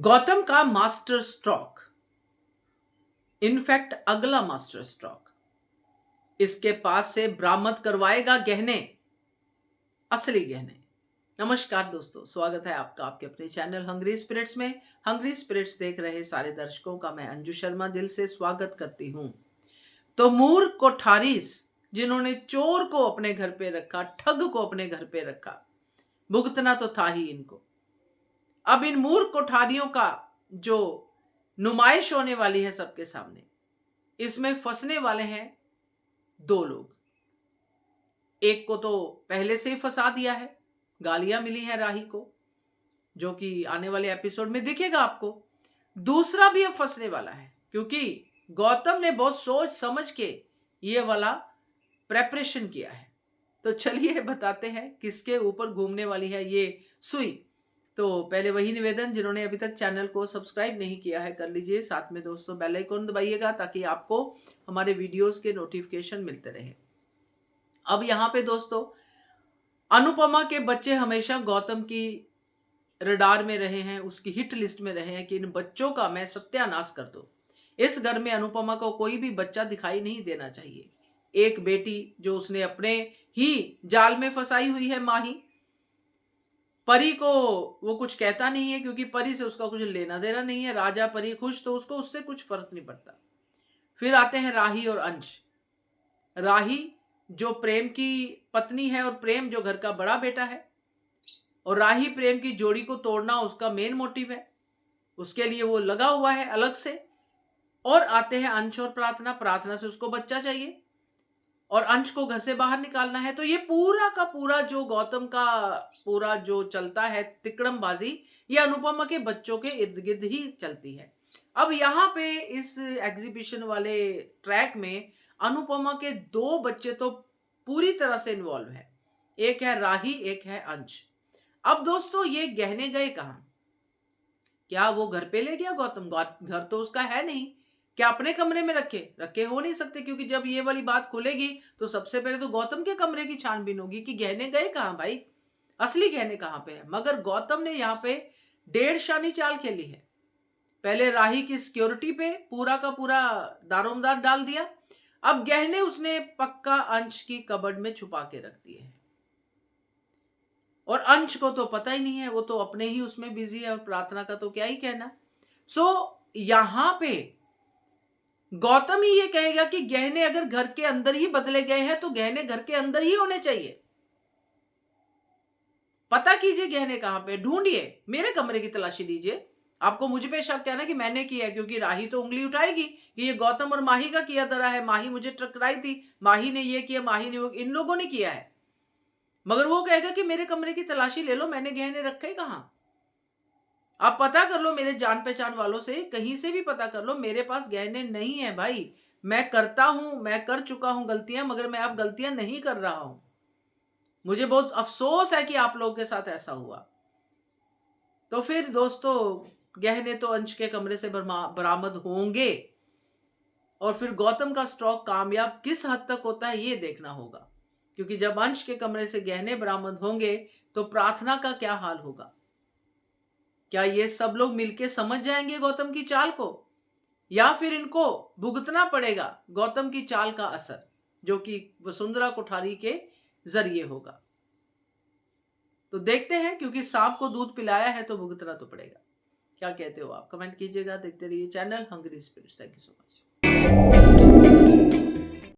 गौतम का master stroke, in fact अगला master stroke, इसके पास से बरामद करवाएगा गहने, असली गहने। नमस्कार दोस्तों, स्वागत है आपका आपके अपने चैनल हंग्री स्पिरिट्स में। हंग्री स्पिरिट्स देख रहे सारे दर्शकों का मैं अंजू शर्मा दिल से स्वागत करती हूं। तो मूर्ख कोठारीस जिन्होंने चोर को अपने घर पे रखा, ठग को अपने घर पे रखा, भुगतना तो था ही इनको। अब इन मूर्ख कोठारियों का जो नुमाइश होने वाली है सबके सामने, इसमें फंसने वाले हैं दो लोग। एक को तो पहले से ही फंसा दिया है, गालियां मिली हैं राही को, जो कि आने वाले एपिसोड में दिखेगा आपको। दूसरा भी अब फंसने वाला है, क्योंकि गौतम ने बहुत सोच समझ के ये वाला प्रेपरेशन किया है। तो चलिए बताते हैं किसके ऊपर घूमने वाली है ये सुई। तो पहले वही निवेदन, जिन्होंने अभी तक चैनल को सब्सक्राइब नहीं किया है कर लीजिए, साथ में दोस्तों बेल आइकन दबाइएगा ताकि आपको हमारे वीडियोस के नोटिफिकेशन मिलते रहे। अब यहाँ पे दोस्तों, अनुपमा के बच्चे हमेशा गौतम की रडार में रहे हैं, उसकी हिट लिस्ट में रहे हैं कि इन बच्चों का मैं सत्यानाश कर दूं। इस घर में अनुपमा को कोई भी बच्चा दिखाई नहीं देना चाहिए। एक बेटी जो उसने अपने ही जाल में फंसाई हुई है माही, परी को वो कुछ कहता नहीं है क्योंकि परी से उसका कुछ लेना देना नहीं है। राजा परी खुश तो उसको उससे कुछ फर्क नहीं पड़ता। फिर आते हैं राही और अंश। राही जो प्रेम की पत्नी है और प्रेम जो घर का बड़ा बेटा है, और राही प्रेम की जोड़ी को तोड़ना उसका मेन मोटिव है, उसके लिए वो लगा हुआ है अलग से। और आते हैं अंश और प्रार्थना। प्रार्थना से उसको बच्चा चाहिए और अंश को घर से बाहर निकालना है। तो ये पूरा का पूरा जो गौतम का पूरा जो चलता है तिकड़मबाजी, ये अनुपमा के बच्चों के इर्द गिर्द ही चलती है। अब यहाँ पे इस एग्जीबिशन वाले ट्रैक में अनुपमा के दो बच्चे तो पूरी तरह से इन्वॉल्व है। एक है राही, एक है अंश। अब दोस्तों, ये गहने गए कहाँ? क्या वो घर पे ले गया गौतम? घर तो उसका है नहीं। क्या अपने कमरे में रखे हो नहीं सकते, क्योंकि जब ये वाली बात खुलेगी तो सबसे पहले तो गौतम के कमरे की छानबीन होगी कि गहने गए कहाँ भाई, असली गहने कहाँ पे है। मगर गौतम ने यहाँ पे डेढ़ शानी चाल खेली है। पहले राही की सिक्योरिटी पे पूरा का पूरा दारोमदार डाल दिया। अब गहने उसने पक्का अंश की कबर्ड में छुपा के रख दिए हैं, और अंश को तो पता ही नहीं है, वो तो अपने ही उसमें बिजी है। और प्रार्थना का तो क्या ही कहना। यहां पे गौतम ही ये कहेगा कि गहने अगर घर के अंदर ही बदले गए हैं तो गहने घर के अंदर ही होने चाहिए। पता कीजिए गहने कहां पे, ढूंढिए, मेरे कमरे की तलाशी लीजिए। आपको मुझ पे शक है ना कि मैंने किया है, क्योंकि राही तो उंगली उठाएगी कि ये गौतम और माही का किया धरा है, माही मुझे टकराई थी, माही ने ये किया, माही ने वो, इन लोगों ने किया है। मगर वो कहेगा कि मेरे कमरे की तलाशी ले लो, मैंने गहने रखे कहां। आप पता कर लो मेरे जान पहचान वालों से, कहीं से भी पता कर लो, मेरे पास गहने नहीं है भाई। मैं करता हूं, मैं कर चुका हूं गलतियां, मगर मैं अब गलतियां नहीं कर रहा हूं। मुझे बहुत अफसोस है कि आप लोगों के साथ ऐसा हुआ। तो फिर दोस्तों, गहने तो अंश के कमरे से बरामद होंगे, और फिर गौतम का स्ट्रोक कामयाब किस हद तक होता है ये देखना होगा। क्योंकि जब अंश के कमरे से गहने बरामद होंगे तो प्रार्थना का क्या हाल होगा? क्या ये सब लोग मिलके समझ जाएंगे गौतम की चाल को, या फिर इनको भुगतना पड़ेगा गौतम की चाल का असर, जो कि वसुंधरा कोठारी के जरिए होगा? तो देखते हैं, क्योंकि सांप को दूध पिलाया है तो भुगतना तो पड़ेगा। क्या कहते हो आप? कमेंट कीजिएगा। देखते रहिए channel Hungry Spirits. Thank you so much.